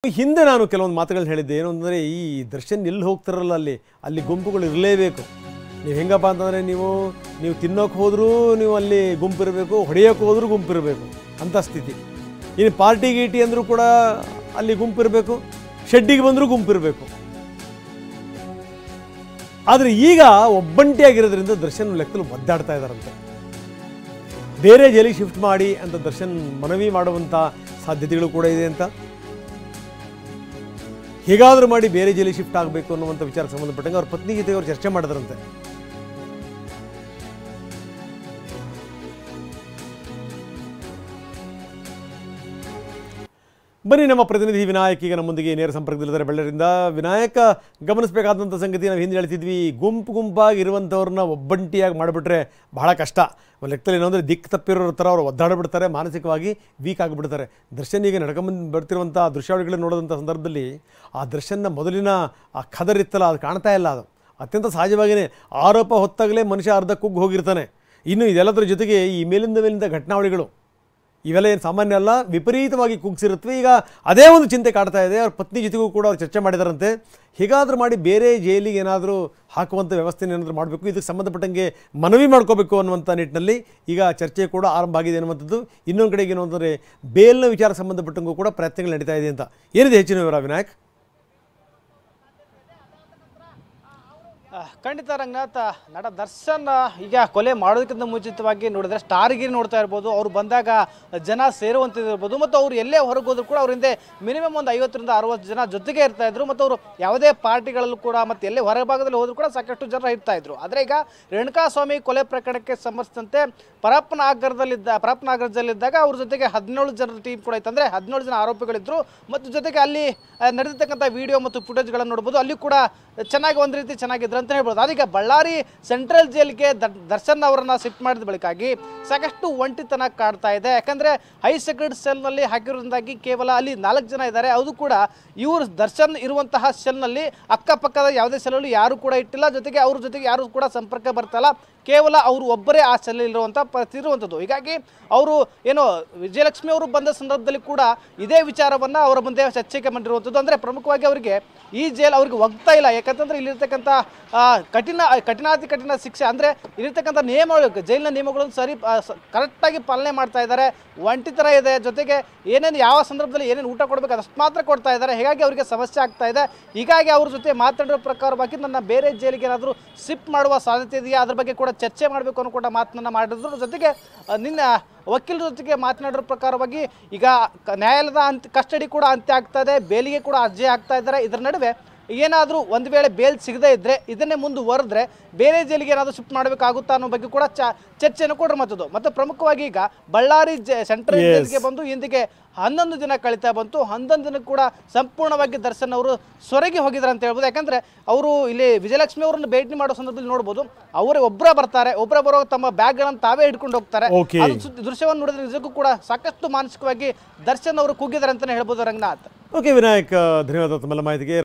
ಹಿಂದೆ ನಾನು ಕೆಲವೊಂದು ಮಾತುಗಳನ್ನು ಹೇಳಿದ್ದೆ. ಏನು ಅಂದರೆ, ಈ ದರ್ಶನ್ ಎಲ್ಲಿ ಹೋಗ್ತಾರಲ್ಲ ಅಲ್ಲಿ ಗುಂಪುಗಳು ಇರಲೇಬೇಕು. ನೀವು ಹೆಂಗಪ್ಪ ಅಂತಂದರೆ, ನೀವು ತಿನ್ನೋಕೆ ಹೋದರೂ ನೀವು ಅಲ್ಲಿ ಗುಂಪಿರಬೇಕು, ಹೊಡೆಯೋಕೆ ಹೋದರೂ ಗುಂಪಿರಬೇಕು ಅಂಥ ಸ್ಥಿತಿ. ಇನ್ನು ಪಾರ್ಟಿ ಗೀಟಿ ಅಂದರೂ ಕೂಡ ಅಲ್ಲಿ ಗುಂಪಿರಬೇಕು, ಶೆಡ್ಡಿಗೆ ಬಂದರೂ ಗುಂಪಿರಬೇಕು. ಆದರೆ ಈಗ ಒಬ್ಬಂಟಿಯಾಗಿರೋದ್ರಿಂದ ದರ್ಶನ್ ಲೆಕ್ಕದಲ್ಲಿ ಒದ್ದಾಡ್ತಾ ಇದ್ದಾರಂತೆ. ಬೇರೆ ಜೈಲಿಗೆ ಶಿಫ್ಟ್ ಮಾಡಿ ಅಂತ ದರ್ಶನ್ ಮನವಿ ಮಾಡುವಂಥ ಸಾಧ್ಯತೆಗಳು ಕೂಡ ಇದೆ ಅಂತ. ಹೇಗಾದರೂ ಮಾಡಿ ಬೇರೆ ಜೈಲಿಗೆ ಶಿಫ್ಟ್ ಆಗಬೇಕು ಅನ್ನುವಂಥ ವಿಚಾರಕ್ಕೆ ಸಂಬಂಧಪಟ್ಟಂಗೆ ಅವ್ರ ಪತ್ನಿ ಜೊತೆ ಅವರು ಚರ್ಚೆ ಮಾಡಿದ್ರಂತೆ. ಬನ್ನಿ, ನಮ್ಮ ಪ್ರತಿನಿಧಿ ವಿನಾಯಕ್ ಈಗ ನಮ್ಮೊಂದಿಗೆ ನೇರ ಸಂಪರ್ಕದಲ್ಲಿದ್ದಾರೆ ಬೆಳ್ಳರಿಂದ. ವಿನಾಯಕ, ಗಮನಿಸಬೇಕಾದಂಥ ಸಂಗತಿ ನಾವು ಹಿಂದೆ ಹೇಳ್ತಿದ್ವಿ, ಗುಂಪಾಗಿ ಇರುವಂಥವ್ರನ್ನ ಒಬ್ಬಂಟಿಯಾಗಿ ಮಾಡಿಬಿಟ್ರೆ ಬಹಳ ಕಷ್ಟ. ಒಂದು ಲೆಕ್ಕದಲ್ಲಿ ಏನಂದರೆ, ದಿಕ್ಕು ತಪ್ಪಿರೋ ಥರ ಅವರು ಒದ್ದಾಡಿಬಿಡ್ತಾರೆ, ಮಾನಸಿಕವಾಗಿ ವೀಕ್ ಆಗಿಬಿಡ್ತಾರೆ. ದರ್ಶನ್ ಈಗ ನಡ್ಕೊಂಬಂದು ಬರ್ತಿರುವಂಥ ದೃಶ್ಯಾವಳಿಗಳನ್ನ ನೋಡಿದಂಥ ಸಂದರ್ಭದಲ್ಲಿ ಆ ದರ್ಶನ್ನ ಮೊದಲಿನ ಆ ಖದರಿತ್ತಲ್ಲ, ಅದು ಕಾಣ್ತಾ ಇಲ್ಲ. ಅದು ಅತ್ಯಂತ ಸಹಜವಾಗಿಯೇ ಆರೋಪ ಹೊತ್ತಾಗಲೇ ಮನುಷ್ಯ ಅರ್ಧ ಕುಗ್ಗಿ ಹೋಗಿರ್ತಾನೆ. ಇನ್ನು ಇದೆಲ್ಲದರ ಜೊತೆಗೆ ಈ ಮೇಲಿಂದ ಘಟನಾವಳಿಗಳು ಇವೆಲ್ಲ ಏನು ಸಾಮಾನ್ಯ ಅಲ್ಲ, ವಿಪರೀತವಾಗಿ ಕುಗ್ಸಿರುತ್ತವೆ. ಈಗ ಅದೇ ಒಂದು ಚಿಂತೆ ಕಾಡ್ತಾ ಇದೆ. ಅವ್ರ ಪತ್ನಿ ಜೊತೆಗೂ ಕೂಡ ಅವ್ರು ಚರ್ಚೆ ಮಾಡಿದಾರಂತೆ. ಹೇಗಾದರೂ ಮಾಡಿ ಬೇರೆ ಜೈಲಿಗೆ ಏನಾದರೂ ಹಾಕುವಂಥ ವ್ಯವಸ್ಥೆನ ಏನಾದರೂ ಮಾಡಬೇಕು, ಇದಕ್ಕೆ ಸಂಬಂಧಪಟ್ಟಂಗೆ ಮನವಿ ಮಾಡ್ಕೋಬೇಕು ಅನ್ನುವಂಥ ನಿಟ್ಟಿನಲ್ಲಿ ಈಗ ಚರ್ಚೆ ಕೂಡ ಆರಂಭ ಆಗಿದೆ ಅನ್ನುವಂಥದ್ದು. ಇನ್ನೊಂದು ಕಡೆಗೆ ಏನು ಅಂದರೆ, ಬೇಲ್ನ ವಿಚಾರಕ್ಕೆ ಸಂಬಂಧಪಟ್ಟಂಗೂ ಕೂಡ ಪ್ರಯತ್ನಗಳು ನಡೀತಾ ಇದೆ ಅಂತ. ಏನಿದೆ ಹೆಚ್ಚಿನ ವಿವರ ವಿನಾಯಕ್? ಖಂಡಿತ ರಂಗನಾಥ್, ನಟ ದರ್ಶನ್ ಈಗ ಕೊಲೆ ಮಾಡೋದಕ್ಕಿಂತ ಮುಂಚಿತವಾಗಿ ನೋಡಿದ್ರೆ ಸ್ಟಾರ್ಗಿರಿ ನೋಡ್ತಾ ಇರ್ಬೋದು. ಅವ್ರು ಬಂದಾಗ ಜನ ಸೇರುವಂಥದ್ದಿರ್ಬೋದು, ಮತ್ತು ಅವ್ರು ಎಲ್ಲೇ ಹೊರಗೆ ಹೋದ್ರು ಕೂಡ ಅವ್ರ ಹಿಂದೆ ಮಿನಿಮಮ್ ಒಂದು 50ರಿಂದ 60 ಜನ ಜೊತೆಗೆ ಇರ್ತಾ ಇದ್ರು. ಮತ್ತು ಅವರು ಯಾವುದೇ ಪಾರ್ಟಿಗಳಲ್ಲೂ ಕೂಡ ಮತ್ತು ಎಲ್ಲೇ ಹೊರಭಾಗದಲ್ಲಿ ಹೋದ್ರು ಕೂಡ ಸಾಕಷ್ಟು ಜನ ಇರ್ತಾ ಇದ್ರು. ಆದರೆ ಈಗ ರೇಣುಕಾಸ್ವಾಮಿ ಕೊಲೆ ಪ್ರಕರಣಕ್ಕೆ ಸಂಬಂಧಿಸಿದಂತೆ ಪರಪ್ಪನಗರದಲ್ಲಿದ್ದಾಗ ಅವ್ರ ಜೊತೆಗೆ 17 ಜನರ ಟೀಮ್ ಕೂಡ ಇತ್ತು. ಅಂದರೆ 17 ಜನ ಆರೋಪಿಗಳಿದ್ರು. ಮತ್ತು ಜೊತೆಗೆ ಅಲ್ಲಿ ನಡೆದಿರ್ತಕ್ಕಂಥ ವಿಡಿಯೋ ಮತ್ತು ಫುಟೇಜ್ಗಳನ್ನು ನೋಡ್ಬೋದು. ಅಲ್ಲಿ ಕೂಡ ಒಂದು ರೀತಿ ಚೆನ್ನಾಗಿದ್ರು ಅಂತ ಹೇಳ್ಬೋದು. ಅದೀಗ ಬಳ್ಳಾರಿ ಸೆಂಟ್ರಲ್ ಜೈಲ್ಗೆ ದರ್ಶನ್ ಅವರನ್ನ ಶಿಫ್ಟ್ ಮಾಡಿದ ಬಳಿಕಾಗಿ ಸಾಕಷ್ಟು ಒಂಟಿತನ ಕಾಡ್ತಾ ಇದೆ. ಯಾಕಂದರೆ ಹೈ ಸೆಕ್ಯೂರಿಟಿ ಸೆಲ್ನಲ್ಲಿ ಹಾಕಿರೋದ್ರಿಂದಾಗಿ ಕೇವಲ ಅಲ್ಲಿ 4 ಜನ ಇದ್ದಾರೆ. ಅದು ಕೂಡ ಇವರು ದರ್ಶನ್ ಇರುವಂತಹ ಸೆಲ್ನಲ್ಲಿ ಅಕ್ಕಪಕ್ಕದ ಯಾವುದೇ ಸೆಲ್ಲಲ್ಲಿ ಯಾರು ಕೂಡ ಇಟ್ಟಿಲ್ಲ. ಜೊತೆಗೆ ಅವ್ರ ಜೊತೆಗೆ ಯಾರು ಕೂಡ ಸಂಪರ್ಕ ಬರ್ತಾಯಿಲ್ಲ. ಕೇವಲ ಅವರು ಒಬ್ಬರೇ ಆ ಸೆಲ್ ಇರುವಂಥ ಪರಿಸ್ಥಿತಿ ಇರುವಂಥದ್ದು. ಹೀಗಾಗಿ ಅವರು ಏನೋ ವಿಜಯಲಕ್ಷ್ಮಿ ಅವರು ಬಂದ ಸಂದರ್ಭದಲ್ಲಿ ಕೂಡ ಇದೇ ವಿಚಾರವನ್ನು ಅವರ ಮುಂದೆ ಚರ್ಚೆಗೆ ಮಾಡಿರುವಂಥದ್ದು. ಅಂದರೆ ಪ್ರಮುಖವಾಗಿ ಅವರಿಗೆ ಈ ಜೈಲ್ ಅವ್ರಿಗೆ ಒಗ್ತಾ ಇಲ್ಲ. ಯಾಕಂತಂದರೆ ಇಲ್ಲಿರ್ತಕ್ಕಂಥ ಕಠಿಣಾತಿ ಕಠಿಣ ಶಿಕ್ಷೆ, ಅಂದರೆ ಇಲ್ಲಿರ್ತಕ್ಕಂಥ ನಿಯಮಗಳು, ಜೈಲಿನ ನಿಯಮಗಳನ್ನು ಕರೆಕ್ಟಾಗಿ ಪಾಲನೆ ಮಾಡ್ತಾ ಇದ್ದಾರೆ. ಒಂಟಿತರ ಇದೆ. ಜೊತೆಗೆ ಯಾವ ಸಂದರ್ಭದಲ್ಲಿ ಏನೇನು ಊಟ ಕೊಡಬೇಕು ಅದಷ್ಟು ಮಾತ್ರ ಕೊಡ್ತಾ ಇದ್ದಾರೆ. ಹೀಗಾಗಿ ಅವರಿಗೆ ಸಮಸ್ಯೆ ಆಗ್ತಾ ಇದೆ. ಹೀಗಾಗಿ ಅವ್ರ ಜೊತೆ ಮಾತಾಡೋ ಪ್ರಕಾರವಾಗಿ ನನ್ನ ಬೇರೆ ಜೈಲಿಗೆ ಏನಾದರೂ ಶಿಫ್ಟ್ ಮಾಡುವ ಸಾಧ್ಯತೆ ಇದೆಯಾ, ಅದ್ರ ಬಗ್ಗೆ ಕೂಡ ಚರ್ಚೆ ಮಾಡಬೇಕು ಅನ್ನೋ ಕೂಡ ಮಾತನ್ನ ಮಾಡಿದ್ರು. ಜೊತೆಗೆ ನಿನ್ನ ವಕೀಲರ ಜೊತೆಗೆ ಮಾತನಾಡೋ ಪ್ರಕಾರವಾಗಿ ಈಗ ನ್ಯಾಯಾಲಯದ ಕಸ್ಟಡಿ ಕೂಡ ಅಂತ್ಯ ಆಗ್ತಾ ಇದೆ, ಬೇಲಿಗೆ ಕೂಡ ಅರ್ಜಿ ಆಗ್ತಾ ಇದ್ದಾರೆ. ಇದರ ನಡುವೆ ಏನಾದರೂ ಒಂದು ವೇಳೆ ಬೇಲ್ ಸಿಗದೇ ಇದ್ದರೆ ಇದನ್ನೇ ಮುಂದುವರೆದ್ರೆ ಬೇರೆ ಜೈಲಿಗೆ ಏನಾದರೂ ಶಿಫ್ಟ್ ಮಾಡಬೇಕಾಗುತ್ತಾ ಅನ್ನೋ ಬಗ್ಗೆ ಕೂಡ ಚರ್ಚೆಯನ್ನು ಕೂಡ ಮತ್ತದು. ಮತ್ತು ಪ್ರಮುಖವಾಗಿ ಈಗ ಬಳ್ಳಾರಿ ಸೆಂಟ್ರಲ್ ಜೈಲಿಗೆ ಬಂದು ಇಂದಿಗೆ 11 ದಿನ ಕಳೀತಾ ಬಂತು. 11 ದಿನ ಕೂಡ ಸಂಪೂರ್ಣವಾಗಿ ದರ್ಶನ್ ಅವರು ಸೊರಗಿ ಹೋಗಿದ್ದಾರೆ ಅಂತ ಹೇಳ್ಬೋದು. ಯಾಕಂದರೆ ಅವರು ಇಲ್ಲಿ ವಿಜಯಲಕ್ಷ್ಮಿ ಅವರನ್ನು ಭೇಟಿ ಮಾಡೋ ಸಂದರ್ಭದಲ್ಲಿ ನೋಡ್ಬೋದು, ಅವರೇ ಒಬ್ಬರೇ ಬರ್ತಾರೆ, ಒಬ್ಬರೇ ಬರೋ ತಮ್ಮ ಬ್ಯಾಗ್ಗಳನ್ನು ತಾವೇ ಹಿಡ್ಕೊಂಡು ಹೋಗ್ತಾರೆ. ದೃಶ್ಯವನ್ನು ನೋಡಿದ್ರೆ ನಿಜಕ್ಕೂ ಕೂಡ ಸಾಕಷ್ಟು ಮಾನಸಿಕವಾಗಿ ದರ್ಶನ್ ಅವರು ಕುಗ್ಗಿದ್ದಾರೆ ಅಂತಲೇ ಹೇಳ್ಬೋದು ರಂಗನಾಥ್. ಓಕೆ ವಿನಾಯಕ್, ಧನ್ಯವಾದ ತಮ್ಮೆಲ್ಲ ಮಾಹಿತಿಗೆ.